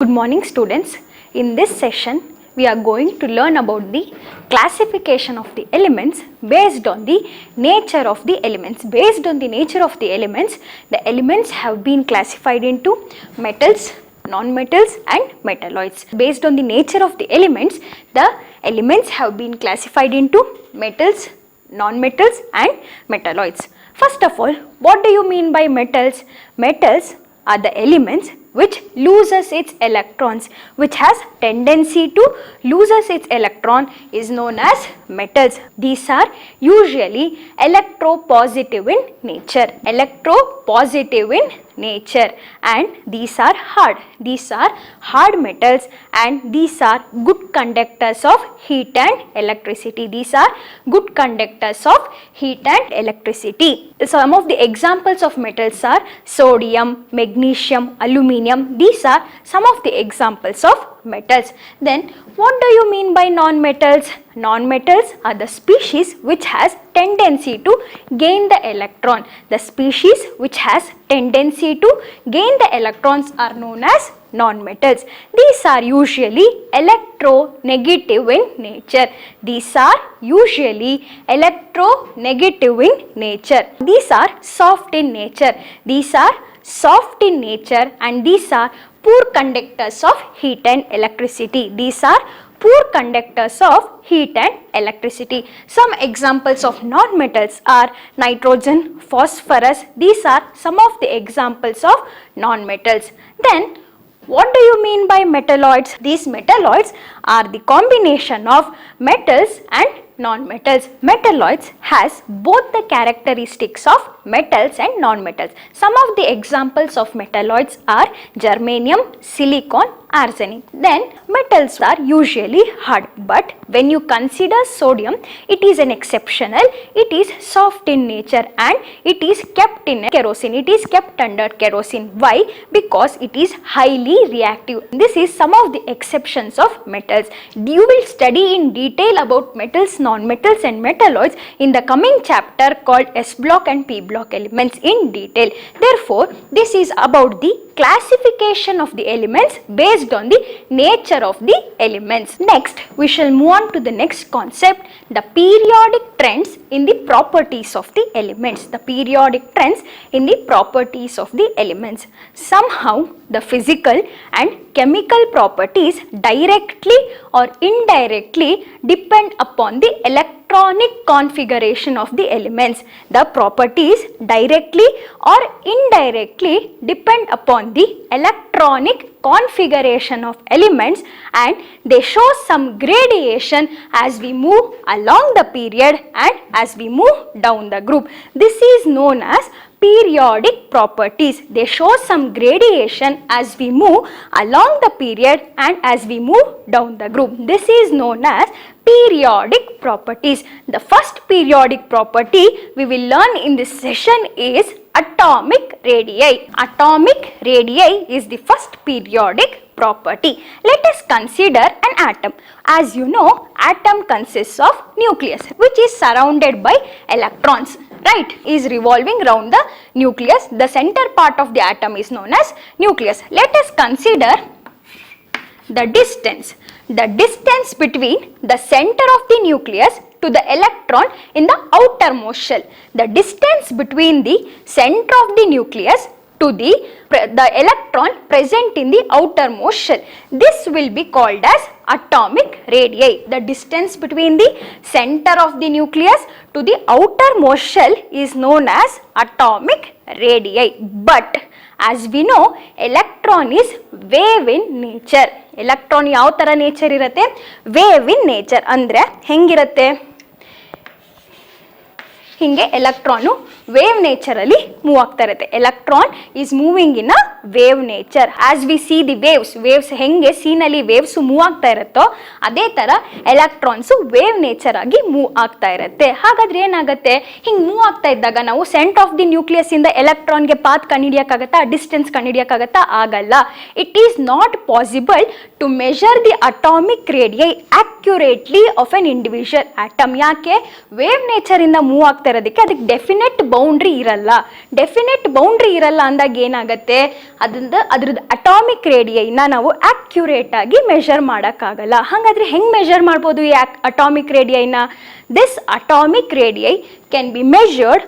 Good morning students. In this session we are going to learn about the classification of the elements based on the nature of the elements. Based on the nature of the elements have been classified into metals, non-metals and metalloids. Based on the nature of the elements have been classified into metals, non-metals and metalloids. First of all, what do you mean by metals? Metals are the elements which loses its electrons, which has tendency to loses its electron is known as metals. These are usually electropositive in nature, and these are hard metals, and these are good conductors of heat and electricity. Some of the examples of metals are sodium, magnesium, aluminum. These are some of the examples of metals. Then what do you mean by non-metals? Non-metals are the species which has tendency to gain the electron. The species which has tendency to gain the electrons are known as non-metals. These are usually electronegative in nature. These are soft in nature. And these are poor conductors of heat and electricity. Some examples of non-metals are nitrogen, phosphorus. These are some of the examples of non-metals. Then what do you mean by metalloids? These metalloids are the combination of metals and non-metals. Metalloids has both the characteristics of metals and non-metals. Some of the examples of metalloids are germanium, silicon, arsenic. Then metals are usually hard, but when you consider sodium, it is an exceptional. It is soft in nature and it is kept in kerosene. It is kept under kerosene. Why? Because it is highly reactive. This is some of the exceptions of metals. You will study in detail about metals, non-metals and metalloids in the coming chapter called S block and P block elements in detail. Therefore, this is about the classification of the elements based on the nature of the elements. Next, we shall move on to the next concept, the periodic trends in the properties of the elements. Somehow, the physical and chemical properties directly or indirectly depend upon the electronic configuration of the elements. The properties directly or indirectly depend upon the electronic configuration of elements, and they show some gradation as we move along the period and as we move down the group. This is known as periodic properties. They show some gradation as we move along the period and as we move down the group. This is known as periodic properties. The first periodic property we will learn in this session is atomic radii. Atomic radii is the first periodic property. Let us consider an atom. As you know, atom consists of nucleus, which is surrounded by electrons, right? Is revolving around the nucleus. The center part of the atom is known as nucleus. Let us consider the distance. The distance between the center of the nucleus to the electron in the outermost shell. The distance between the center of the nucleus to the electron present in the outermost shell. This will be called as atomic radii. The distance between the center of the nucleus to the outermost shell is known as atomic radii. But as we know, electron is wave in nature. Electron ಯಾವ ತರ nature ಇರುತ್ತೆ? Wave in nature. ಅಂದ್ರೆ ಹೆಂಗಿರುತ್ತೆ? ಹಿಂಗೆ electron wave nature ಅಲ್ಲಿ move ಆಗ್ತಾ ಇರುತ್ತೆ. Electron is moving in a wave nature. As we see the waves ಹೆಂಗೆ ಸೀನಲ್ಲಿ ವೇವ್ಸ್ ಮೂವ್ ಆಗ್ತಾ ಇರುತ್ತೋ ಅದೇ ತರ ಎಲೆಕ್ಟ್ರಾನ್ಸ್ ವೇವ್ ನೇಚರ್ ಆಗಿ ಮೂವ್ ಆಗ್ತಾ ಇರುತ್ತೆ. ಹಾಗಾದ್ರೆ ಏನಾಗುತ್ತೆ? ಹಿಂಗ್ ಮೂವ್ ಆಗ್ತಾ ಇದ್ದಾಗ ನಾವು ಸೆಂಟರ್ ಆಫ್ ದಿ ನ್ಯೂಕ್ಲಿಯಸ್ ಇಂದ ಎಲೆಕ್ಟ್ರಾನ್ಗೆ ಪಾತ್ ಕಂಡುಹಿಡಿಯಕ್ಕಾಗತ್ತಾ? ಡಿಸ್ಟೆನ್ಸ್ ಕಂಡುಹಿಡಿಯಕ್ಕಾಗತ್ತಾ? ಆಗಲ್ಲ. It is not possible to measure the atomic radii accurately of an individual atom. ಯಾಕೆ? ವೇವ್ ನೇಚರ್ ಇಂದ ಮೂವ್ ಆಗ್ತಾ ಇರೋದಕ್ಕೆ ಅದಕ್ಕೆ ಡೆಫಿನೆಟ್ ಬೌಂಡ್ರಿ ಇರಲ್ಲ. ಡೆಫಿನೆಟ್ ಬೌಂಡ್ರಿ ಇರಲ್ಲ ಅಂದಾಗ ಏನಾಗುತ್ತೆ, ಅದ್ರದ್ದು ಅಟಾಮಿಕ್ ರೇಡಿಯೈನ ನಾವು ಆಕ್ಯುರೇಟ್ ಆಗಿ ಮೆಷರ್ ಮಾಡೋಕ್ಕಾಗಲ್ಲ. ಹಾಗಾದರೆ ಹೆಂಗೆ ಮೆಷರ್ ಮಾಡ್ಬೋದು ಈ ಅಟಾಮಿಕ್ ರೇಡಿಯೈನ? This atomic radii can be measured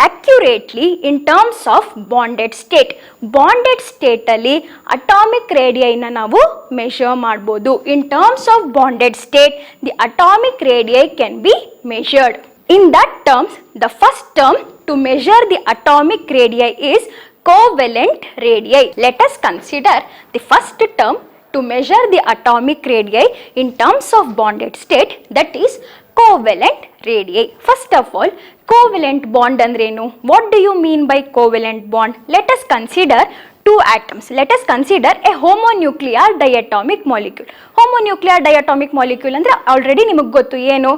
accurately in terms of bonded state. Bonded ಸ್ಟೇಟಲ್ಲಿ ಅಟಾಮಿಕ್ ರೇಡಿಯೈನ ನಾವು ಮೆಷರ್ ಮಾಡ್ಬೋದು. In terms of bonded state the atomic radii can be measured. In that terms the first term to measure the atomic radii is covalent radii. Let us consider the first term to measure the atomic radii in terms of bonded state, that is covalent radii. First of all, covalent bond ಅಂದ್ರೇನು? What do you mean by covalent bond? Let us consider two atoms. Let us consider a homonuclear diatomic molecule. Homonuclear diatomic molecule ಅಂದ್ರೆ already ನಿಮಗೆ ಗೊತ್ತು ಏನು,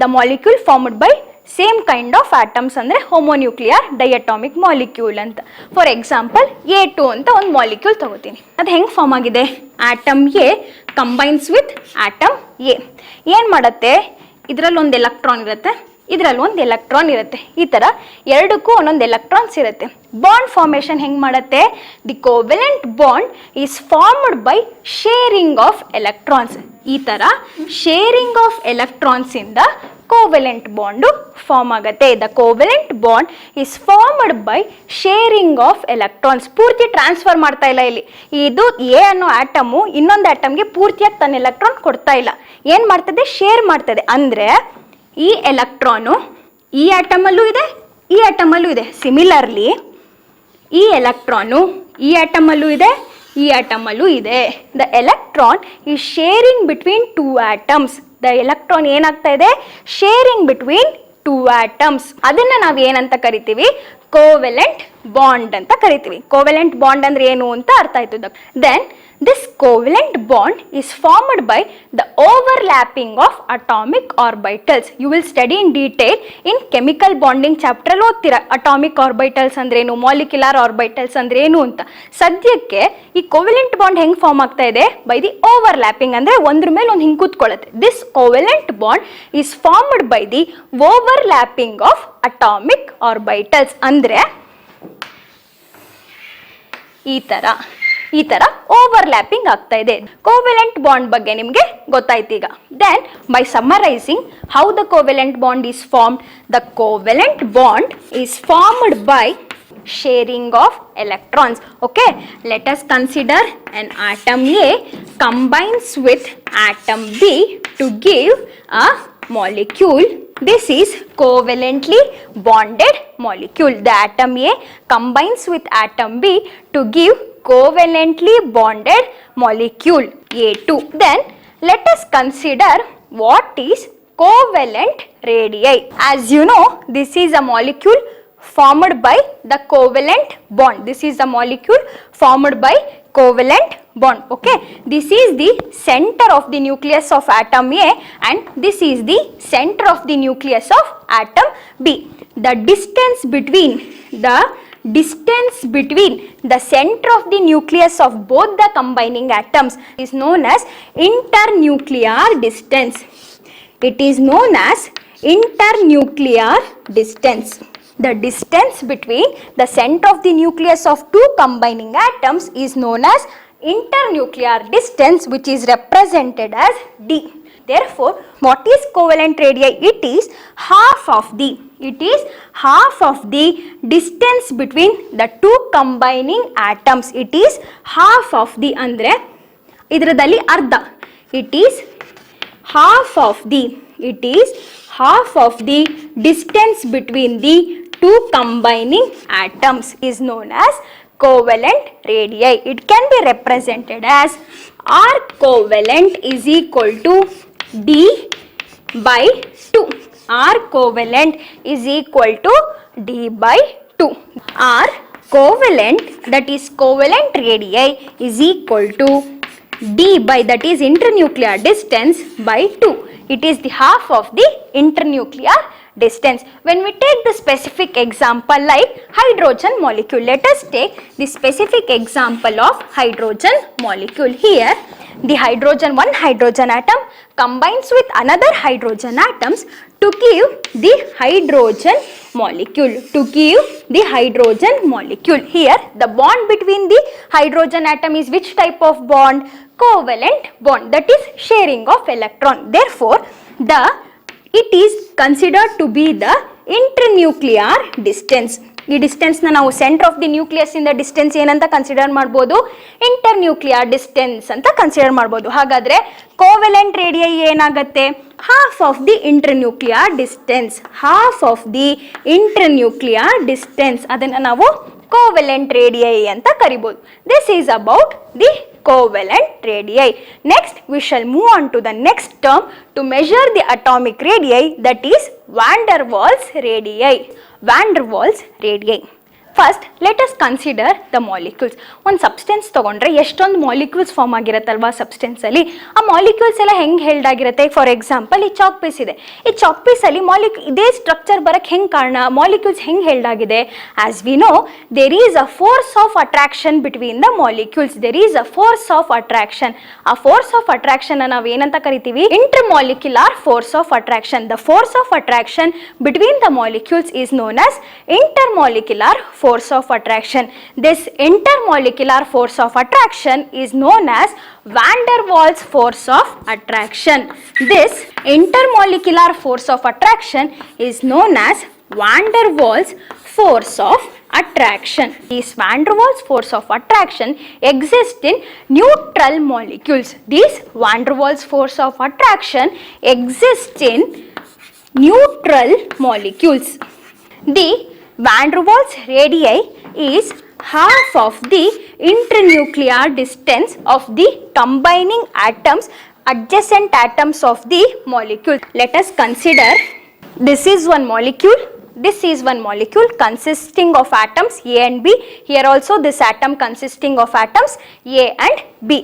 the molecule formed by same kind of atoms ಅಂದರೆ ಹೋಮೋನ್ಯೂಕ್ಲಿಯರ್ ಡೈಅಟಾಮಿಕ್ molecule ಅಂತ. For example A2 ಅಂತ ಒಂದು molecule ತಗೋತೀನಿ. ಅದು ಹೆಂಗೆ ಫಾರ್ಮ್ ಆಗಿದೆ? Atom A combines with atom A. ಏನು ಮಾಡುತ್ತೆ, ಇದರಲ್ಲಿ ಒಂದು ಎಲೆಕ್ಟ್ರಾನ್ ಇರುತ್ತೆ, ಇದರಲ್ಲಿ ಒಂದು ಎಲೆಕ್ಟ್ರಾನ್ ಇರುತ್ತೆ. ಈ ಥರ ಎರಡಕ್ಕೂ ಒಂದೊಂದು ಎಲೆಕ್ಟ್ರಾನ್ಸ್ ಇರುತ್ತೆ. ಬಾಂಡ್ ಫಾರ್ಮೇಷನ್ ಹೆಂಗೆ ಮಾಡುತ್ತೆ? The covalent bond is formed by sharing of electrons. ಈ ಥರ ಶೇರಿಂಗ್ ಆಫ್ ಎಲೆಕ್ಟ್ರಾನ್ಸಿಂದ ಕೋವೆಲೆಂಟ್ ಬಾಂಡು ಫಾರ್ಮ್ ಆಗುತ್ತೆ. The covalent bond is formed by sharing of electrons. ಪೂರ್ತಿ ಟ್ರಾನ್ಸ್ಫರ್ ಮಾಡ್ತಾ ಇಲ್ಲ ಇಲ್ಲಿ. ಇದು ಎ ಅನ್ನೋ ಆಟಮು ಇನ್ನೊಂದು ಆಟಮ್ಗೆ ಪೂರ್ತಿಯಾಗಿ ತನ್ನ ಎಲೆಕ್ಟ್ರಾನ್ ಕೊಡ್ತಾ ಇಲ್ಲ. ಏನು ಮಾಡ್ತದೆ? ಶೇರ್ ಮಾಡ್ತದೆ. ಅಂದರೆ ಈ ಎಲೆಕ್ಟ್ರಾನು ಈ ಆಟಮಲ್ಲೂ ಇದೆ, ಈ ಆಟಮಲ್ಲೂ ಇದೆ. ಸಿಮಿಲರ್ಲಿ ಈ ಎಲೆಕ್ಟ್ರಾನು ಈ ಆಟಮಲ್ಲೂ ಇದೆ, ಈ ಆಟಮಲ್ಲೂ ಇದೆ. The electron is sharing between two atoms. The electron ಏನಾಗ್ತಾ ಇದೆ? Sharing between two atoms. ಅದನ್ನು ನಾವು ಏನಂತ ಕರಿತೀವಿ? ಕೋವೆಲೆಂಟ್ ಬಾಂಡ್ ಅಂತ ಕರಿತೀವಿ. ಕೋವೆಲೆಂಟ್ ಬಾಂಡ್ ಅಂದ್ರೆ ಏನು ಅಂತ ಅರ್ಥ ಆಯ್ತು. Then this covalent bond is formed by the overlapping of atomic orbitals. You will study in detail in chemical bonding chapter ಅಲ್ಲಿ ಓದ್ತೀರಾ atomic orbitals ಅಂದ್ರೇನು, molecular orbitals ಅಂದ್ರೇನು ಅಂತ. ಸದ್ಯಕ್ಕೆ ಈ covalent bond ಹೆಂಗೆ ಫಾರ್ಮ್ ಆಗ್ತಾ ಇದೆ? by the overlapping, ಅಂದ್ರೆ ಒಂದ್ರ ಮೇಲೆ ಒಂದು ಹಿಂಗೆ ಕೂತ್ಕೊಳ್ಳುತ್ತೆ. This covalent bond is formed by the overlapping of atomic orbitals. ಅಂದ್ರೆ ಈ ಥರ ಓವರ್ಲ್ಯಾಪಿಂಗ್ ಆಗ್ತಾ ಇದೆ. ಕೋವೆಲೆಂಟ್ ಬಾಂಡ್ ಬಗ್ಗೆ ನಿಮಗೆ ಗೊತ್ತಾಯ್ತು ಈಗ. Then by summarising how the covalent bond is formed. The covalent bond is formed by sharing of electrons. Okay, let us consider an atom A combines with atom B to give a molecule. This is covalently bonded molecule. The atom A combines with atom B to give covalently bonded molecule A2. Then let us consider what is covalent radii. As you know, this is a molecule formed by the covalent bond. This is the molecule formed by covalent bond. Okay, this is the center of the nucleus of atom A and this is the center of the nucleus of atom B. The distance between the center of the nucleus of both the combining atoms is known as internuclear distance. It is known as internuclear distance. The distance between the center of the nucleus of two combining atoms is known as internuclear distance, which is represented as D. Therefore, what is covalent radii? It is half of the distance between the two combining atoms. It is half of the andre idradalli ardha. It is half of the distance between the two combining atoms is known as covalent radii. It can be represented as R covalent is equal to D by 2. R covalent is equal to D by 2. R covalent, that is covalent radii, is equal to D by, that is internuclear distance, by 2. It is the half of the internuclear distance. When we take the specific example like hydrogen molecule, let us take the specific example of hydrogen molecule. Here the one hydrogen atom combines with another hydrogen atoms to give the hydrogen molecule. Here the bond between the hydrogen atom is which type of bond? Covalent bond, that is sharing of electron. Therefore it is considered to be the internuclear distance. ಈ ಡಿಸ್ಟೆನ್ಸ್ನ ನಾವು center of the nucleus ಇಂದ distance ಏನಂತ consider ಮಾಡ್ಬೋದು? Internuclear distance ಅಂತ consider ಮಾಡ್ಬೋದು. ಹಾಗಾದ್ರೆ covalent radii ಏನಾಗುತ್ತೆ? Half of the internuclear distance. ಅದನ್ನು ನಾವು ಕೋವೆಲೆಂಟ್ ರೇಡಿಯೈ ಅಂತ ಕರಿಬೋದು. This is about the covalent radii. Next we shall move on to the next term to measure the atomic radii, that is van der Waals radii. First let us consider the molecules. ಒಂದು substance ತಗೊಂಡ್ರೆ ಎಷ್ಟೊಂದು molecules form ಆಗಿರುತ್ತಲ್ವಾ ಸಬ್ಸ್ಟೆನ್ಸಲ್ಲಿ. ಆ molecules ಎಲ್ಲ ಹೆಂಗೆ held ಆಗಿರುತ್ತೆ? For example ಈ chalk piece ಇದೆ. ಈ ಚಾಕ್ ಪೀಸಲ್ಲಿ ಇದೇ ಸ್ಟ್ರಕ್ಚರ್ ಬರೋಕ್ಕೆ ಹೆಂಗೆ ಕಾರಣ? ಮಾಲಿಕ್ಯೂಲ್ಸ್ ಹೆಂಗೆ ಹೆಲ್ಡ್ ಆಗಿದೆ? As we know there is a force of attraction between the molecules. ಆ ಫೋರ್ಸ್ ಆಫ್ ಅಟ್ರಾಕ್ಷನ್ ನಾವು ಏನಂತ ಕರಿತೀವಿ? Intermolecular force of attraction. The force of attraction between the molecules is known as intermolecular force of attraction. This intermolecular force of attraction is known as van der Waals force of attraction. This intermolecular force of attraction is known as van der Waals force of attraction. This van der Waals force of attraction exists in neutral molecules. This van der Waals force of attraction exists in neutral molecules. The van der Waals radii is half of the internuclear distance of the combining atoms, adjacent atoms of the molecule. Let us consider this is one molecule consisting of atoms A and B. Here also this atom consisting of atoms A and B.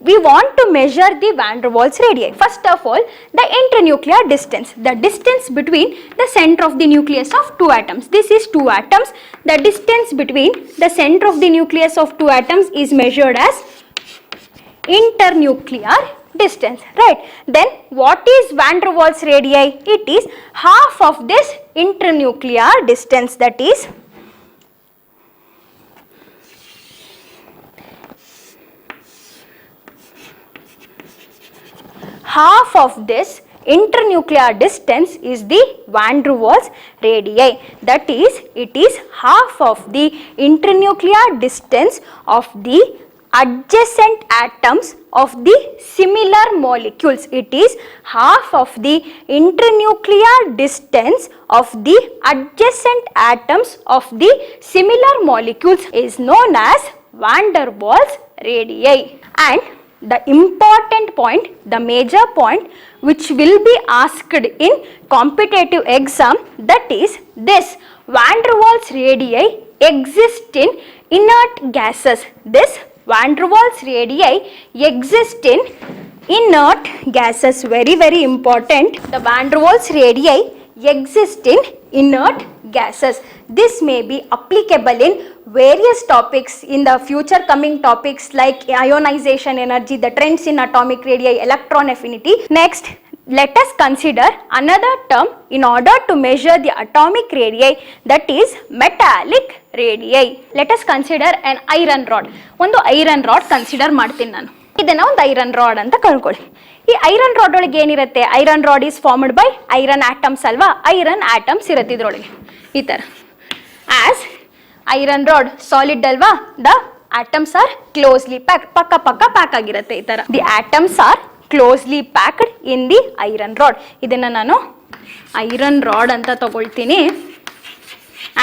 We want to measure the van der Waals radii. First of all, the internuclear distance, the distance between the center of the nucleus of two atoms. This is two atoms. The distance between the center of the nucleus of two atoms is measured as internuclear distance, right? Then what is van der Waals radii? It is half of this internuclear distance, that is half of this internuclear distance is the van der Waals radii. That is, it is half of the internuclear distance of the adjacent atoms of the similar molecules. It is half of the internuclear distance of the adjacent atoms of the similar molecules is known as van der Waals radii. And the important point, the major point which will be asked in competitive exam, that is this van der Waals radii exist in inert gases. This van der Waals radii exist in inert gases. Very important. The van der Waals radii exist in inert gases. This may be applicable in various topics in the future coming topics like ionization energy, the trends in atomic radii, electron affinity. Next, let us consider another term in order to measure the atomic radii, that is metallic radii. Let us consider an iron rod. ಒಂದು iron rod consider ಮಾಡ್ತೀನಿ ನಾನು. ಇದನ್ನ ಒಂದು iron rod ಅಂತ ಕಳ್ಕೊಳ್ಳಿ. ಈ iron rod ಒಳಗೆ ಏನಿರುತ್ತೆ? Iron rod is formed by iron atoms ಅಲ್ವಾ? ಐರನ್ ಆಟಮ್ಸ್ ಇರುತ್ತೆ ಇದ್ರೊಳಗೆ ಈ ಥರ. ಆಸ್ ಐರನ್ ರಾಡ್ ಸಾಲಿಡ್ ಅಲ್ವಾ? The atoms R closely packed. ಪಕ್ಕ ಪ್ಯಾಕ್ ಆಗಿರುತ್ತೆ ಈ ಥರ. The atoms R closely packed in the iron rod. ಇದನ್ನು ನಾನು ಐರನ್ ರಾಡ್ ಅಂತ ತಗೊಳ್ತೀನಿ.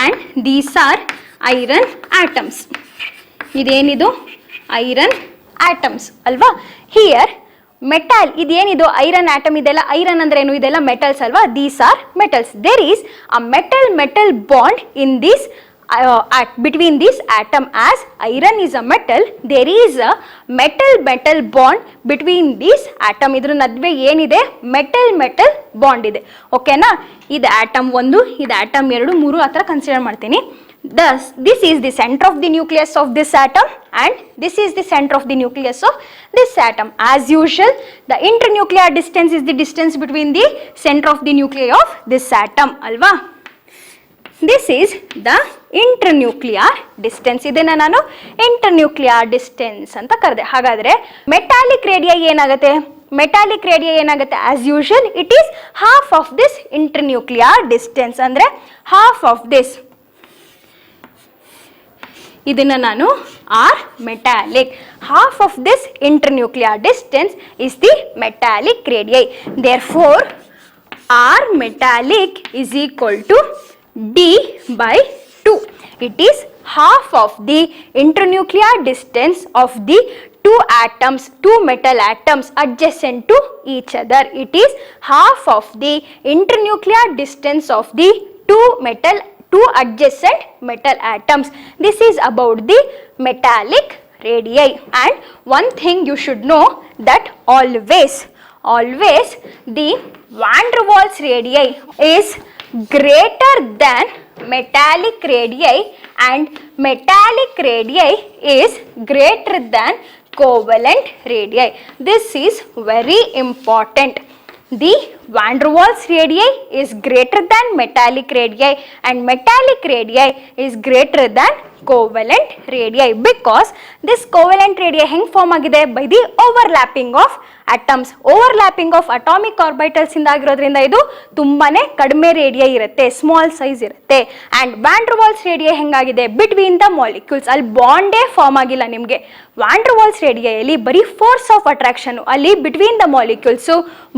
And these are iron atoms. ಇದೇನಿದು? ಐರನ್ ಆಟಮ್ಸ್ ಅಲ್ವಾ? ಹಿಯರ್ ಮೆಟಲ್, ಇದೇನಿದು ಐರನ್ ಆಟಮ್ ಇದೆಲ್ಲ ಐರನ್ ಅಂದ್ರೆ ಏನು? ಇದೆಲ್ಲ ಮೆಟಲ್ಸ್ ಅಲ್ವಾ? These R metals. There is a metal bond in this between this atom. As iron is a metal, there is a metal bond between this atom. ಇದ್ರ ನಡುವೆ ಏನಿದೆ? Metal bond ಇದೆ. ಓಕೆನಾ? ಇದು ಆಟಮ್ 1, ಇದು ಆಟಮ್ 2, 3 ಆ ಥರ ಕನ್ಸಿಡರ್ ಮಾಡ್ತೀನಿ. this is the center of the nucleus of this atom and this is the center of the nucleus of this atom. As usual, the internuclear distance is the distance between the center of the nuclei of this atom, alva. This is the internuclear distance. ಇದನ್ನ ನಾನು internuclear distance ಅಂತ ಕರೆದೆ. ಹಾಗಾದ್ರೆ metallic radii ಏನಾಗುತ್ತೆ? Metallic radii ಏನಾಗುತ್ತೆ? As usual it is half of this internuclear distance, ಅಂದ್ರೆ half of this. ಇದನ್ನ ನಾನು r metallic. Half of this internuclear distance is the metallic radii. Therefore r metallic is equal to d by 2. It is half of the internuclear distance of the two atoms, two metal atoms adjacent to each other. It is half of the internuclear distance of the two adjacent metal atoms. This is about the metallic radii. And one thing you should know, that always the van der Waals radii is greater than metallic radii and metallic radii is greater than covalent radii. This is very important. The van der Waals radii is greater than metallic radii and metallic radii is greater than covalent radii, because this covalent radii heng form agide by the overlapping of atoms. Overlapping of atomic orbitals ಇಂದ ಆಗಿರೋದ್ರಿಂದ ಇದು ತುಂಬಾನೇ ಕಡಿಮೆ radii ಇರುತ್ತೆ, small size ಇರುತ್ತೆ. And van der Waals radii ಹೆಂಗಾಗಿದೆ? Between the molecules, ಅಲ್ಲಿ ಬಾಂಡೇ ಫಾರ್ಮ್ ಆಗಿಲ್ಲ ನಿಮಗೆ. ವ್ಯಾನ್ ಡರ್ ವಾಲ್ಸ್ ರೇಡಿಯೈಲಿ ಬರೀ ಫೋರ್ಸ್ ಆಫ್ ಅಟ್ರಾಕ್ಷನ್, ಅಲ್ಲಿ between the molecules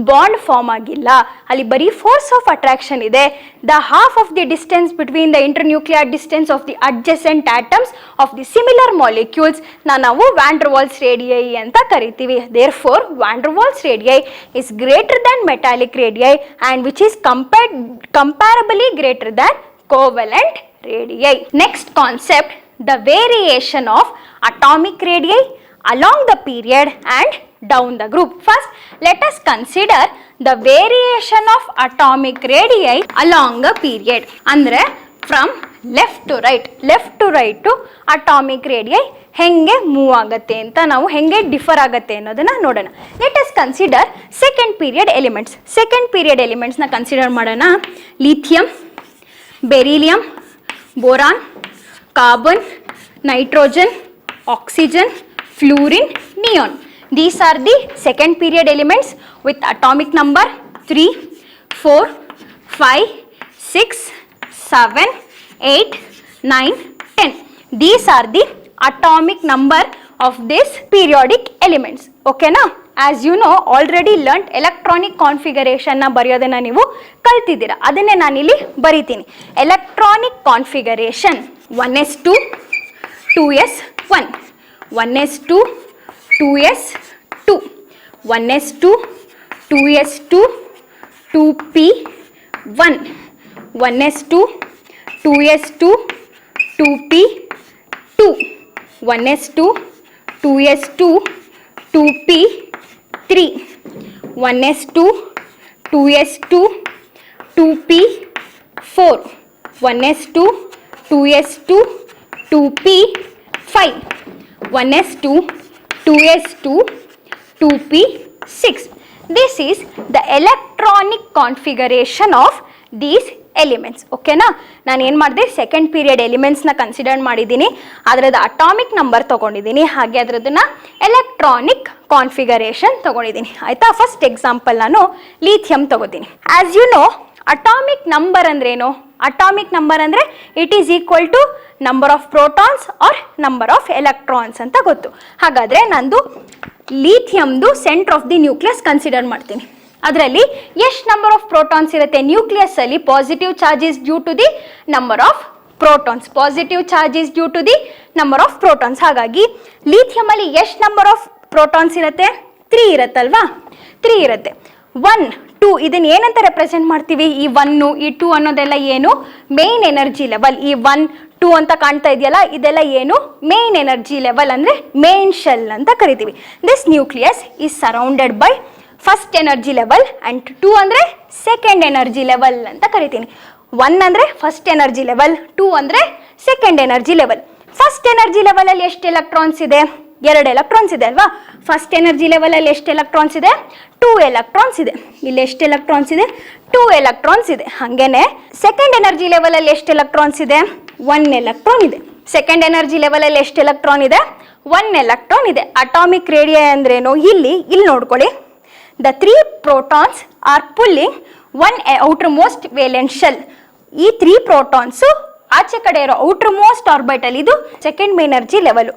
bond form ಆಗಿಲ್ಲ, ಅಲ್ಲಿ ಬರೀ ಫೋರ್ಸ್ ಆಫ್ ಅಟ್ರಾಕ್ಷನ್ ಇದೆ. The half of the distance between the internuclear distance of the adjacent atoms of the similar molecules ನಾವು van der Waals radii ಅಂತ ಕರಿತೀವಿ. Therefore van der Waals radii is greater than metallic radii and which is comparably greater than covalent radii. Next concept, the variation of atomic radii along the period and down the group. First, let us consider the variation of atomic radii along a period. Andre from left to right to atomic radii ಹೆಂಗೆ move ಆಗುತ್ತೆ ಅಂತ, ನಾವು ಹೆಂಗೆ differ ಆಗುತ್ತೆ ಅನ್ನೋದನ್ನ ನೋಡೋಣ. Let us consider second period elements. Second period ಎಲಿಮೆಂಟ್ಸ್ನ consider ಮಾಡೋಣ. Lithium, beryllium, boron, carbon, nitrogen, oxygen, fluorine, neon. These are the second period elements with atomic number 3, 4, 5, 6, 7, 8, 9, 10. These are the atomic number of this periodic elements. Okay na? As you know, already learnt electronic configuration na bariyodana ನೀವು ಕಲ್ತಿದ್ದೀರಾ. ಅದನ್ನೇ ನಾನು ಇಲ್ಲಿ ಬರಿತೀನಿ. Electronic configuration 1s2 2s1 1s2 2s2 1s2 2s2 2p1 1s2 2s2 2p2 1s2 2s2 2p3 1s2 2s2 2p4 1s2 2s2 2p5 1s2 2s2 2p6. This is the electronic configuration of these elements. ಓಕೆನಾ? ನಾನು ಏನು ಮಾಡಿದೆ, second period ಎಲಿಮೆಂಟ್ಸ್ನ consider ಮಾಡಿದ್ದೀನಿ, ಅದರದ್ದು atomic number ತೊಗೊಂಡಿದ್ದೀನಿ, ಹಾಗೆ ಅದರದನ್ನ electronic configuration ತೊಗೊಂಡಿದ್ದೀನಿ. ಆಯಿತಾ? ಫಸ್ಟ್ ಎಕ್ಸಾಂಪಲ್ ನಾನು ಲಿಥಿಯಂ ತೊಗೋತೀನಿ. As you know, atomic number ಅಂದ್ರೇನು? ಅಟಾಮಿಕ್ ನಂಬರ್ ಅಂದರೆ it is equal to number of protons or number of electrons ಅಂತ ಗೊತ್ತು. ಹಾಗಾದರೆ ನಂದು ಲಿಥಿಯಮ್ದು center of the nucleus consider ಮಾಡ್ತೀನಿ. ಅದರಲ್ಲಿ ಎಷ್ಟು ನಂಬರ್ ಆಫ್ ಪ್ರೋಟಾನ್ಸ್ ಇರುತ್ತೆ? ನ್ಯೂಕ್ಲಿಯಸ್ ಅಲ್ಲಿ positive charge is due to the number of protons. Positive charge is due to the number of protons. ಹಾಗಾಗಿ ಲಿಥಿಯಂ ಅಲ್ಲಿ ಎಷ್ಟು ನಂಬರ್ ಆಫ್ ಪ್ರೋಟಾನ್ಸ್ ಇರುತ್ತೆ? 3 ಇರುತ್ತಲ್ವಾ? 3 ಇರುತ್ತೆ. 1, 2 ಇದನ್ನ ಏನಂತ ರೆಪ್ರೆಸೆಂಟ್ ಮಾಡ್ತೀವಿ? ಈ 1 ಈ 2 ಅನ್ನೋದೆಲ್ಲ ಏನು? Main energy level. ಈ 1, 2 ಅಂತ ಕಾಣ್ತಾ ಇದೆಯಲ್ಲ, ಇದೆಲ್ಲ ಏನು? ಮೇನ್ ಎನರ್ಜಿ ಲೆವೆಲ್, ಅಂದ್ರೆ ಮೇನ್ ಶೆಲ್ ಅಂತ ಕರಿತೀವಿ. This nucleus is surrounded by first energy level and 2 ಅಂದರೆ ಸೆಕೆಂಡ್ ಎನರ್ಜಿ ಲೆವೆಲ್ ಅಂತ ಕರಿತೀನಿ. 1 ಅಂದರೆ ಫಸ್ಟ್ ಎನರ್ಜಿ ಲೆವೆಲ್, 2 ಅಂದರೆ second energy level. First energy ಲೆವೆಲಲ್ಲಿ ಎಷ್ಟು ಎಲೆಕ್ಟ್ರಾನ್ಸ್ ಇದೆ? 2 ಎಲೆಕ್ಟ್ರಾನ್ಸ್ ಇದೆ ಅಲ್ವಾ. ಫಸ್ಟ್ ಎನರ್ಜಿ ಲೆವೆಲಲ್ಲಿ ಎಷ್ಟು ಎಲೆಕ್ಟ್ರಾನ್ಸ್ ಇದೆ? 2 ಎಲೆಕ್ಟ್ರಾನ್ಸ್ ಇದೆ. ಇಲ್ಲಿ ಎಷ್ಟು ಎಲೆಕ್ಟ್ರಾನ್ಸ್ ಇದೆ? 2 ಎಲೆಕ್ಟ್ರಾನ್ಸ್ ಇದೆ. ಹಾಗೇನೆ ಸೆಕೆಂಡ್ ಎನರ್ಜಿ ಲೆವೆಲಲ್ಲಿ ಎಷ್ಟು ಎಲೆಕ್ಟ್ರಾನ್ಸ್ ಇದೆ? 1 ಎಲೆಕ್ಟ್ರಾನ್ ಇದೆ. ಸೆಕೆಂಡ್ ಎನರ್ಜಿ ಲೆವೆಲಲ್ಲಿ ಎಷ್ಟು ಎಲೆಕ್ಟ್ರಾನ್ ಇದೆ? 1 ಎಲೆಕ್ಟ್ರಾನ್ ಇದೆ. ಅಟಾಮಿಕ್ ರೇಡಿಯೈ ಅಂದ್ರೇನು? ಇಲ್ಲಿ ನೋಡ್ಕೊಳ್ಳಿ. The 3 protons are pulling one outermost valence shell. ಈ 3 protons ಆಚೆ ಕಡೆ ಇರೋ ಔಟರ್ ಮೋಸ್ಟ್ ಆರ್ಬಿಟಲ್, ಇದು ಸೆಕೆಂಡ್ ಮೇನ್ ಎನರ್ಜಿ ಲೆವೆಲ್.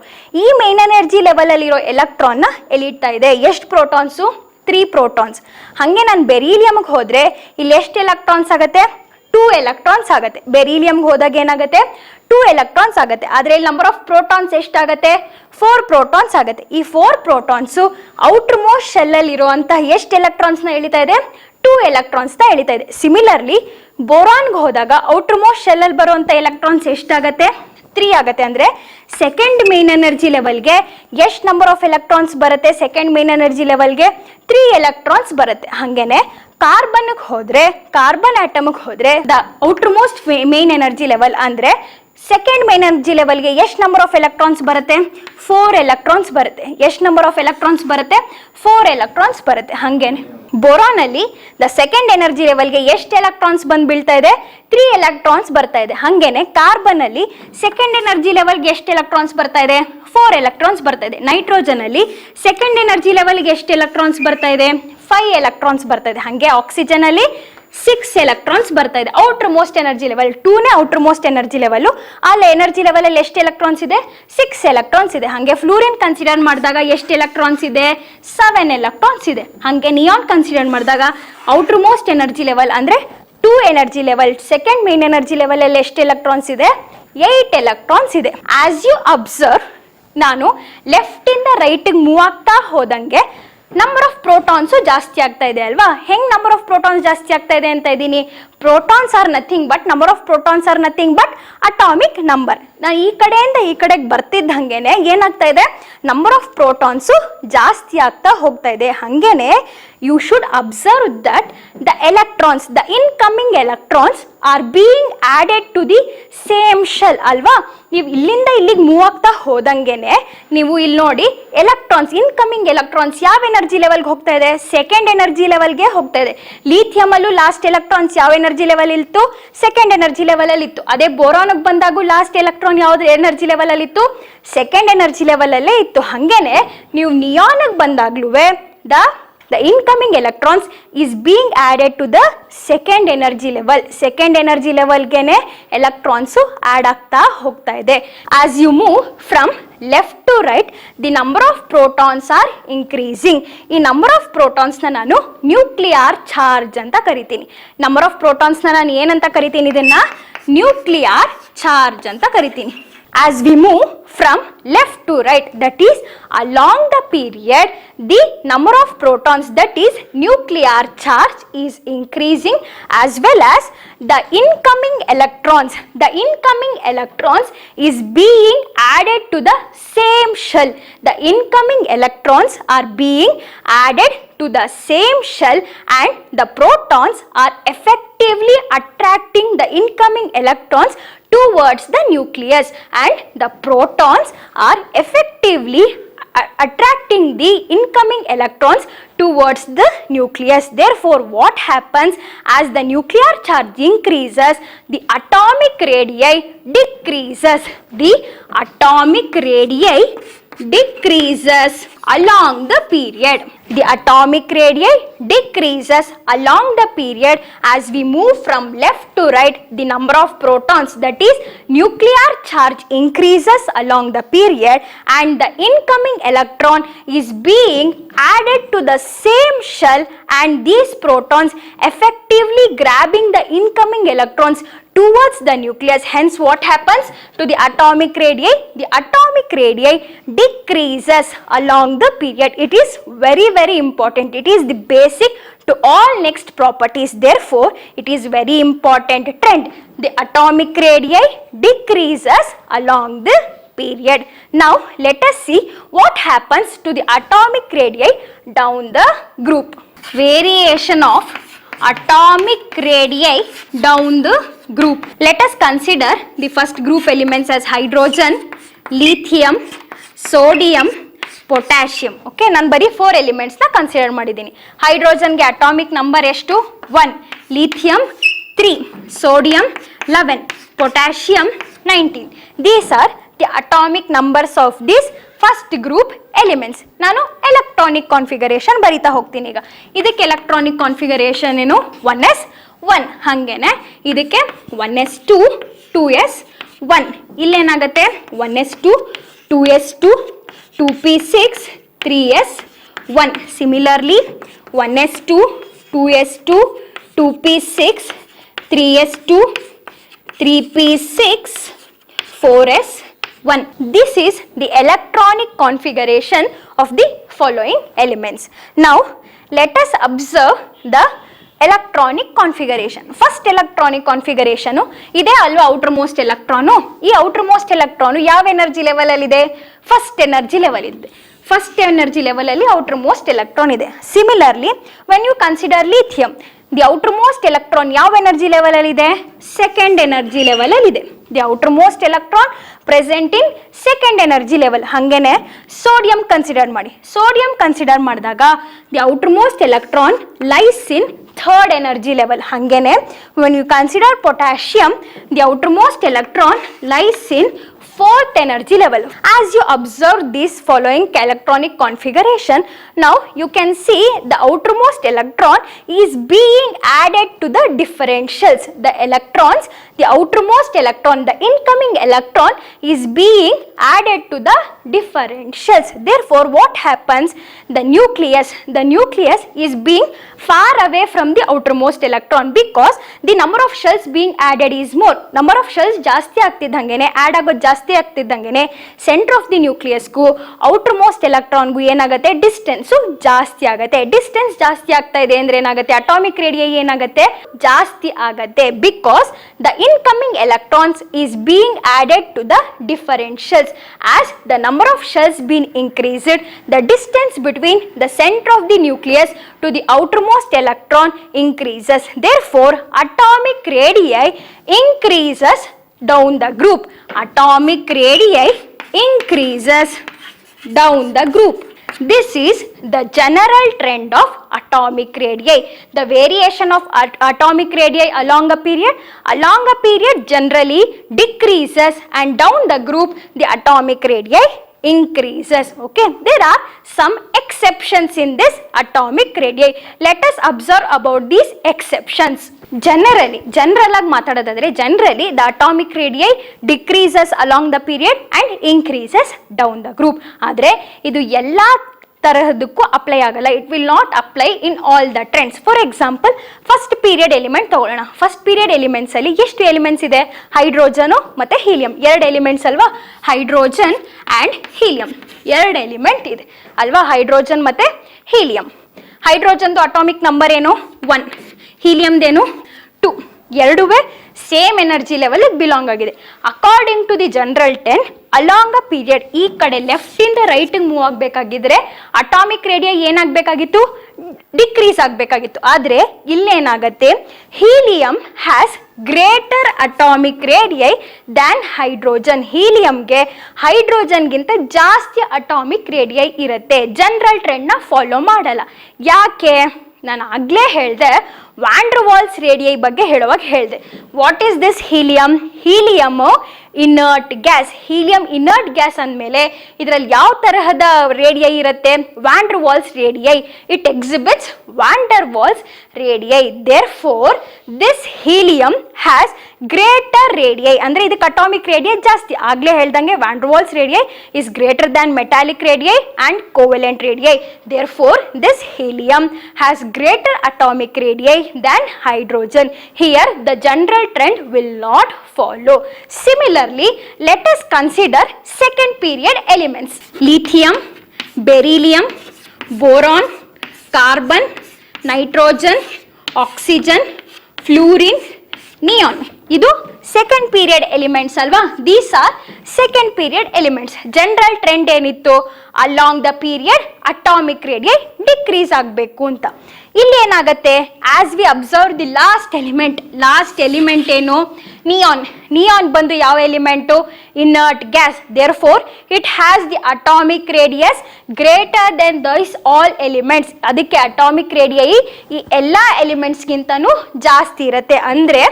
ಈ ಮೇನ್ ಎನರ್ಜಿ ಲೆವೆಲ್ ಅಲ್ಲಿ ಇರೋ ಎಲೆಕ್ಟ್ರಾನ್ ನ ಎಳಿತಾ ಇದೆ. ಎಷ್ಟು ಪ್ರೋಟಾನ್ಸು? 3 ಪ್ರೋಟಾನ್ಸ್. ಹಾಗೆ ನಾನು ಬೆರಿಲಿಯಂಗೆ ಹೋದ್ರೆ ಇಲ್ಲಿ ಎಷ್ಟು ಎಲೆಕ್ಟ್ರಾನ್ಸ್ ಆಗುತ್ತೆ? 2 ಎಲೆಕ್ಟ್ರಾನ್ಸ್ ಆಗುತ್ತೆ. ಬೆರಿಲಿಯಂಗೆ ಹೋದಾಗ ಏನಾಗುತ್ತೆ? 2 ಎಲೆಕ್ಟ್ರಾನ್ಸ್ ಆಗುತ್ತೆ. ಆದರೆ ಇಲ್ಲಿ ನಂಬರ್ ಆಫ್ ಪ್ರೋಟಾನ್ಸ್ ಎಷ್ಟಾಗುತ್ತೆ? 4 ಪ್ರೋಟಾನ್ಸ್ ಆಗುತ್ತೆ. ಈ 4 ಪ್ರೋಟಾನ್ಸು ಔಟರ್ ಮೋಸ್ಟ್ ಶೆಲ್ ಅಲ್ಲಿ ಇರುವಂತಹ ಎಷ್ಟು ಎಲೆಕ್ಟ್ರಾನ್ಸ್ ನ ಎಳಿತಾ ಇದೆ? 2 ಎಲೆಕ್ಟ್ರಾನ್ಸ್ ನ ಎಳಿತಾ ಇದೆ. ಸಿಮಿಲರ್ಲಿ ಬೋರಾನ್ಗೆ ಹೋದಾಗ ಔಟರ್ ಮೋಸ್ಟ್ ಶೆಲ್ ಅಲ್ಲಿ ಬರುವಂತ ಎಲೆಕ್ಟ್ರಾನ್ಸ್ ಎಷ್ಟಾಗತ್ತೆ? 3 ಆಗುತ್ತೆ. ಅಂದ್ರೆ ಸೆಕೆಂಡ್ ಮೇನ್ ಎನರ್ಜಿ ಲೆವೆಲ್ಗೆ ಎಷ್ಟು ನಂಬರ್ ಆಫ್ ಎಲೆಕ್ಟ್ರಾನ್ಸ್ ಬರುತ್ತೆ? ಸೆಕೆಂಡ್ ಮೇನ್ ಎನರ್ಜಿ ಲೆವೆಲ್ಗೆ 3 ಎಲೆಕ್ಟ್ರಾನ್ಸ್ ಬರುತ್ತೆ. ಹಾಗೇನೆ ಕಾರ್ಬನ್ಗೆ ಹೋದ್ರೆ, ಕಾರ್ಬನ್ ಆಟಮ್ಗೆ ಹೋದ್ರೆ the outer most main energy level ಅಂದ್ರೆ ಸೆಕೆಂಡ್ ಮೇನ್ ಎನರ್ಜಿ ಲೆವೆಲ್ಗೆ ಎಷ್ಟು ನಂಬರ್ ಆಫ್ ಎಲೆಕ್ಟ್ರಾನ್ಸ್ ಬರುತ್ತೆ? 4 ಎಲೆಕ್ಟ್ರಾನ್ಸ್ ಬರುತ್ತೆ. ಎಷ್ಟು ನಂಬರ್ ಆಫ್ ಎಲೆಕ್ಟ್ರಾನ್ಸ್ ಬರುತ್ತೆ? 4 ಎಲೆಕ್ಟ್ರಾನ್ಸ್ ಬರುತ್ತೆ. ಹಾಗೇನೆ ಬೋರಾನ್ ಅಲ್ಲಿ ದ ಸೆಕೆಂಡ್ ಎನರ್ಜಿ ಲೆವೆಲ್ಗೆ ಎಷ್ಟು ಎಲೆಕ್ಟ್ರಾನ್ಸ್ ಬಂದು ಬೀಳ್ತಾ ಇದೆ? 3 ಎಲೆಕ್ಟ್ರಾನ್ಸ್ ಬರ್ತಾ ಇದೆ. ಹಾಗೇನೆ ಕಾರ್ಬನ್ ಅಲ್ಲಿ ಸೆಕೆಂಡ್ ಎನರ್ಜಿ ಲೆವೆಲ್ಗೆ ಎಷ್ಟು ಎಲೆಕ್ಟ್ರಾನ್ಸ್ ಬರ್ತಾ ಇದೆ? 4 ಎಲೆಕ್ಟ್ರಾನ್ಸ್ ಬರ್ತಾ ಇದೆ. ನೈಟ್ರೋಜನ್ ಅಲ್ಲಿ ಸೆಕೆಂಡ್ ಎನರ್ಜಿ ಲೆವೆಲ್ಗೆ ಎಷ್ಟು ಎಲೆಕ್ಟ್ರಾನ್ಸ್ ಬರ್ತಾ ಇದೆ? 5 ಎಲೆಕ್ಟ್ರಾನ್ಸ್ ಬರ್ತಾ ಇದೆ. ಹಾಗೆ ಆಕ್ಸಿಜನ್ ಅಲ್ಲಿ 6 ಎಲೆಕ್ಟ್ರಾನ್ಸ್ ಬರ್ತಾ ಇದೆ. ಔಟರ್ ಮೋಸ್ಟ್ ಎನರ್ಜಿ ಲೆವೆಲ್ 2ನೇ ಔಟರ್ ಮೋಸ್ಟ್ ಎನರ್ಜಿ ಲೆವೆಲ್. ಅಲ್ಲಿ ಎನರ್ಜಿ ಲೆವೆಲ್ ಅಲ್ಲಿ ಎಷ್ಟು ಎಲೆಕ್ಟ್ರಾನ್ಸ್ ಇದೆ? 6 ಎಲೆಕ್ಟ್ರಾನ್ಸ್ ಇದೆ. ಹಾಗೆ ಫ್ಲೂರಿನ್ ಕನ್ಸಿಡರ್ ಮಾಡಿದಾಗ ಎಷ್ಟು ಎಲೆಕ್ಟ್ರಾನ್ಸ್ ಇದೆ? 7 ಎಲೆಕ್ಟ್ರಾನ್ಸ್ ಇದೆ. ಹಾಗೆ ನಿಯಾನ್ ಕನ್ಸಿಡರ್ ಮಾಡಿದಾಗ ಔಟರ್ ಮೋಸ್ಟ್ ಎನರ್ಜಿ ಲೆವೆಲ್ ಅಂದ್ರೆ 2 energy level, second main energy level ಅಲ್ಲಿ ಎಷ್ಟು ಎಲೆಕ್ಟ್ರಾನ್ಸ್ ಇದೆ? 8 ಎಲೆಕ್ಟ್ರಾನ್ಸ್ ಇದೆ. ಆಸ್ ಯು ಅಬ್ಸರ್ವ್, ನಾನು ಲೆಫ್ಟ್ ಇಂದ ರೈಟ್ ಮೂವ್ ಆಗ್ತಾ ಹೋದಂಗೆ ನಂಬರ್ ಆಫ್ ಪ್ರೋಟಾನ್ಸು ಜಾಸ್ತಿ ಆಗ್ತಾ ಇದೆ ಅಲ್ವಾ. ಹೆಂಗ್ ನಂಬರ್ ಆಫ್ ಪ್ರೋಟಾನ್ಸ್ ಜಾಸ್ತಿ ಆಗ್ತಾ ಇದೆ ಅಂತ ಇದ್ದೀನಿ? Protons are nothing but, number of protons are nothing but atomic number. ನಾನು ಈ ಕಡೆಯಿಂದ ಈ ಕಡೆಗೆ ಬರ್ತಿದ್ದಂಗೆನೆ ಏನಾಗ್ತಾ ಇದೆ? ನಂಬರ್ ಆಫ್ ಪ್ರೋಟಾನ್ಸು ಜಾಸ್ತಿ ಆಗ್ತಾ ಹೋಗ್ತಾ ಇದೆ. ಹಾಗೇನೆ you should observe that the electrons, the incoming electrons are being added to the same shell ಅಲ್ವಾ. ನೀವು ಇಲ್ಲಿಂದ ಇಲ್ಲಿಗೆ ಮೂವ್ ಆಗ್ತಾ ಹೋದಂಗೆನೆ ನೀವು ಇಲ್ಲಿ ನೋಡಿ, ಎಲೆಕ್ಟ್ರಾನ್ಸ್, ಇನ್ಕಮಿಂಗ್ ಎಲೆಕ್ಟ್ರಾನ್ಸ್ ಯಾವ ಎನರ್ಜಿ ಲೆವೆಲ್ಗೆ ಹೋಗ್ತಾ ಇದೆ? ಸೆಕೆಂಡ್ ಎನರ್ಜಿ ಲೆವೆಲ್ಗೆ ಹೋಗ್ತಾ ಇದೆ. ಲಿಥಿಯಂ ಅಲ್ಲೂ ಲಾಸ್ಟ್ ಎಲೆಕ್ಟ್ರಾನ್ಸ್ ಯಾವ ಎನರ್ಜಿ ಲೆವೆಲ್ ಇತ್ತು? ಸೆಕೆಂಡ್ ಎನರ್ಜಿ ಲೆವೆಲ್ ಅಲ್ಲಿ ಇತ್ತು. ಅದೇ ಬೋರಾನ್ಗೆ ಬಂದಾಗೂ ಲಾಸ್ಟ್ ಎಲೆಕ್ಟ್ರಾನ್ ಯಾವ್ದು ಎನರ್ಜಿ ಲೆವೆಲ್ ಅಲ್ಲಿ ಇತ್ತು? ಸೆಕೆಂಡ್ ಎನರ್ಜಿ ಲೆವೆಲ್ ಅಲ್ಲೇ ಇತ್ತು. ಹಾಗೇನೆ ನೀವು ನಿಯಾನ್ಗೆ ಬಂದಾಗ್ಲೂ the incoming electrons is being added to the second energy level. Second energy level gene electrons add ಆಗ್ತಾ ಹೋಗ್ತಾ ಇದೆ. As you move from left to right, the number of protons are increasing. ಈ number of protons ನ ನಾನು nuclear charge ಅಂತ ಕರಿತೀನಿ. Number of protons ನ ನಾನು ಏನಂತ ಕರಿತೀನಿ? ಇದನ್ನ ನ್ಯೂಕ್ಲಿಯರ್ ಚಾರ್ಜ್ ಅಂತ ಕರಿತೀನಿ. As we move from left to right, that is along the period, the number of protons, that is nuclear charge, is increasing, as well as the incoming electrons is being added to the same shell. The incoming electrons are being added to the same shell and the protons are effectively attracting the incoming electrons towards the nucleus, and the protons are effectively attracting the incoming electrons towards the nucleus. Therefore, what happens? As the nuclear charge increases, the atomic radii decreases. The atomic radii decreases along the period. The atomic radii decreases along the period as we move from left to right. The number of protons, that is nuclear charge, increases along the period, and the incoming electron is being added to the same shell, and these protons effectively grabbing the incoming electrons towards the nucleus. Hence, what happens to the atomic radii? The atomic radii decreases along the period. It is very, very important. It is the basic to all next properties. Therefore, it is very important trend. The atomic radii decreases along the period. Now, let us see what happens to the atomic radii down the group. Variation of atomic radii down the group. Let us consider the first group elements as hydrogen, lithium, sodium, potassium. Okay, ನಾನು ಬರೀ 4 elements ನ consider ಮಾಡಿದ್ದೀನಿ. ಹೈಡ್ರೋಜನ್ಗೆ atomic number ಎಷ್ಟು? 1, lithium 3, sodium 11, potassium 19. These are the atomic numbers of this first group elements. ನಾನು electronic configuration ಬರಿತಾ ಹೋಗ್ತೀನಿ. ಈಗ ಇದಕ್ಕೆ ಎಲೆಕ್ಟ್ರಾನಿಕ್ ಕಾನ್ಫಿಗರೇಷನ್ ಏನು? 1s1. ಹಾಗೇನೆ ಇದಕ್ಕೆ 1s2, 2s1. ಇಲ್ಲೇನಾಗುತ್ತೆ? 1s2, 2s2, 2p6, 3s1. Similarly 1s2, 2s2, 2p6, 3s2, 3p6, 4s1. This is the electronic configuration of the following elements. Now let us observe the electronic configuration. First electronic configuration ಇದೆ ಅಲ್ವಾ outer most electron. ಈ outer most electron ಯಾವ energy level ಅಲ್ಲಿ ಇದೆ? First energy level ಇದೆ. First energy level ಅಲ್ಲಿ outer most electron ಇದೆ. Similarly when you consider lithium, the outermost electron ಯಾವ ಎನರ್ಜಿ ಲೆವೆಲ್ ಅಲ್ಲಿ ಇದೆ? ಸೆಕೆಂಡ್ ಎನರ್ಜಿ ಲೆವೆಲ್ ಅಲ್ಲಿ ಇದೆ. The outermost electron present in second energy level. ಹಾಗೇನೆ ಸೋಡಿಯಂ ಕನ್ಸಿಡರ್ ಮಾಡಿ. ಸೋಡಿಯಂ ಕನ್ಸಿಡರ್ ಮಾಡಿದಾಗ the outermost electron lies in third energy level. ಹಾಗೇನೆ when you consider potassium, the outermost electron lies in fourth energy level. As you observe this following electronic configuration, now you can see the outermost electron is being added to the differentials. The electrons, the outermost electron, the incoming electron is being added to the differentials. Therefore what happens? The nucleus is being far away from the outermost electron because the number of shells being added is more. Number of shells ಜಾಸ್ತಿ ಆಗ್ತಿದ್ದಂಗೆನೆ add ಆಗೋದು ಜಾಸ್ತಿ ಆಗ್ತಿದ್ದಂಗೆನೆ center of the ನ್ಯೂಕ್ಲಿಯಸ್ಗೂ outermost ಎಲೆಕ್ಟ್ರಾನ್ಗೂ ಏನಾಗುತ್ತೆ? Distance ಜಾಸ್ತಿ ಆಗುತ್ತೆ. Distance ಜಾಸ್ತಿ ಆಗ್ತಾ ಇದೆ ಅಂದ್ರೆ ಏನಾಗುತ್ತೆ? ಅಟಾಮಿಕ್ ರೇಡಿಯೈ ಏನಾಗುತ್ತೆ? ಜಾಸ್ತಿ ಆಗುತ್ತೆ. Because the incoming electrons is being added to the differentials. As the number of shells been increased, the distance between the centre of the nucleus to the outermost electron increases. Therefore atomic radii increases down the group. Atomic radii increases down the group. This is the general trend of atomic radii. The variation of atomic radii along a period generally decreases, and down the group the atomic radii increases. Okay, there are some exceptions in this atomic radii. Let us observe about these exceptions. General ಆಗಿ ಮಾತಾಡೋದಾದ್ರೆ generally the atomic radii decreases along the period and increases down the group. ಆದ್ರೆ ಇದು ಎಲ್ಲಾ ತರಹದಕ್ಕೂ apply ಆಗಲ್ಲ. It will not apply in all the trends. For example first period element ತಗೊಳ್ಳೋಣ. First period elements ಅಲ್ಲಿ ಎಷ್ಟು elements ಇದೆ? Hydrogen ಮತ್ತೆ helium, 2 elements ಅಲ್ವಾ? ಹೈಡ್ರೋಜನ್ ಅಂಡ್ ಹೀಲಿಯಂ 2 ಎಲಿಮೆಂಟ್ ಇದೆ ಅಲ್ವಾ? ಹೈಡ್ರೋಜನ್ ಮತ್ತೆ ಹೀಲಿಯಂ. ಹೈಡ್ರೋಜನ್ದು ಅಟಾಮಿಕ್ ನಂಬರ್ ಏನು? 1. ಹೀಲಿಯಂದೇನು? 2. ಎರಡುವೇ ಸೇಮ್ ಎನರ್ಜಿ ಲೆವೆಲ್ ಬಿಲಾಂಗ್ ಆಗಿದೆ. According to the general trend along a period ಈ ಕಡೆ ಲೆಫ್ಟ್ ಇಂದ ರೈಟ್ ಮೂವ್ ಆಗಬೇಕಾಗಿದ್ರೆ ಅಟಾಮಿಕ್ ರೇಡಿಯೈ ಏನಾಗಬೇಕಾಗಿತ್ತು? ಡಿಕ್ರೀಸ್ ಆಗಬೇಕಾಗಿತ್ತು. ಆದರೆ ಇಲ್ಲೇನಾಗತ್ತೆ? Helium has greater atomic radii than hydrogen. ಹೀಲಿಯಂಗೆ ಹೈಡ್ರೋಜನ್ಗಿಂತ ಜಾಸ್ತಿ ಅಟಾಮಿಕ್ ರೇಡಿಯೈ ಇರುತ್ತೆ. ಜನರಲ್ ಟ್ರೆಂಡ್ನ ಫಾಲೋ ಮಾಡಲ್ಲ. ಯಾಕೆ? ನಾನು ಆಗಲೇ ಹೇಳಿದೆ, ವ್ಯಾನ್ ಡರ್ ವಾಲ್ಸ್ ರೇಡಿಯೈ ಬಗ್ಗೆ ಹೇಳುವಾಗ ಹೇಳಿದೆ. What is this helium? Helium inert gas. Helium inert gas ಅಂದಮೇಲೆ ಇದರಲ್ಲಿ ಯಾವ ತರಹದ ರೇಡಿಯೈ ಇರುತ್ತೆ? Van der Waals radii. It exhibits van der Waals radii. Therefore this helium has greater radii. ಅಂದರೆ ಇದಕ್ಕೆ ಅಟಾಮಿಕ್ ರೇಡಿಯೈ ಜಾಸ್ತಿ. ಆಗಲೇ ಹೇಳ್ದಂಗೆ van der Waals radii is greater than metallic radii and covalent radii. Therefore this helium has greater atomic radii than hydrogen. Here the general trend will not follow. Similarly, let us consider second period elements. Lithium, beryllium, boron, carbon, nitrogen, oxygen, fluorine, neon. ಇದು second period elements ಅಲ್ವಾ? These are second period elements. General trend ಏನಿತ್ತು? Along the period atomic radii decrease ಆಗಬೇಕು ಅಂತ. ಇಲ್ಲಿ ಏನಾಗುತ್ತೆ, as we observe the last element ಏನು, neon ಬಂದು ಯಾವ element, inert gas. Therefore it has the atomic radius greater than these all elements. ಅದಕ್ಕೆ atomic radii ಈ ಎಲ್ಲ ಎಲಿಮೆಂಟ್ಸ್ಗಿಂತನೂ ಜಾಸ್ತಿ ಇರುತ್ತೆ. ಅಂದರೆ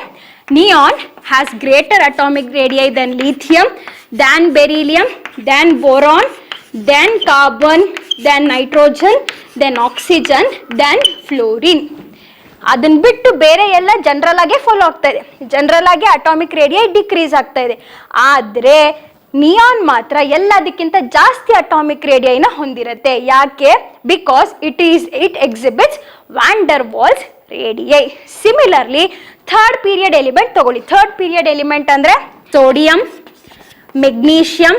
neon has greater atomic radii than lithium, than beryllium, than boron, than carbon, than nitrogen, then oxygen, then fluorine. ಅದನ್ನ ಬಿಟ್ಟು ಬೇರೆ ಎಲ್ಲ ಜನರಲ್ ಆಗಿ ಫಾಲೋ ಆಗ್ತಾ ಇದೆ. ಜನರಲ್ ಆಗಿ ಅಟಾಮಿಕ್ ರೇಡಿಯೈ ಡಿಕ್ರೀಸ್ ಆಗ್ತಾ ಇದೆ. ಆದರೆ ನಿಯಾನ್ ಮಾತ್ರ ಎಲ್ಲದಕ್ಕಿಂತ ಜಾಸ್ತಿ ಅಟಾಮಿಕ್ ರೇಡಿಯೈನ ಹೊಂದಿರುತ್ತೆ. ಯಾಕೆ? Because it exhibits van der Waals radii. Similarly third period element ತಗೊಳ್ಳಿ. ಥರ್ಡ್ ಪೀರಿಯಡ್ ಎಲಿಮೆಂಟ್ ಅಂದರೆ sodium, magnesium,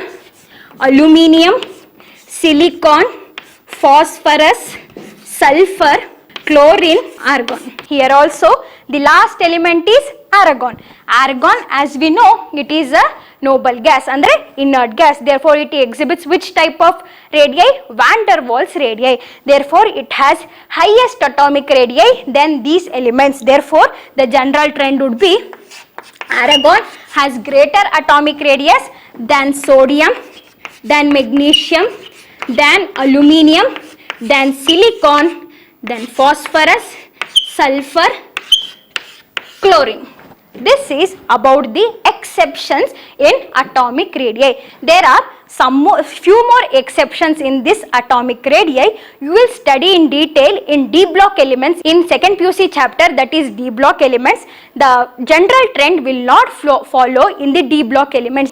aluminum, silicon, phosphorus, sulfur, chlorine, argon. Here also the last element is argon. Argon, as we know, it is a noble gas, andre inert gas. Therefore it exhibits which type of radii? Van der Waals radii. Therefore it has highest atomic radii than these elements. Therefore the general trend would be argon has greater atomic radius than sodium, than magnesium, than aluminum, than silicon, than phosphorus, sulfur, chlorine. This is about the exceptions in atomic radii. There are few more exceptions in this atomic radii. You will study in detail in D block elements in second PUC chapter, that is D block elements. The general trend will not follow in the D block elements.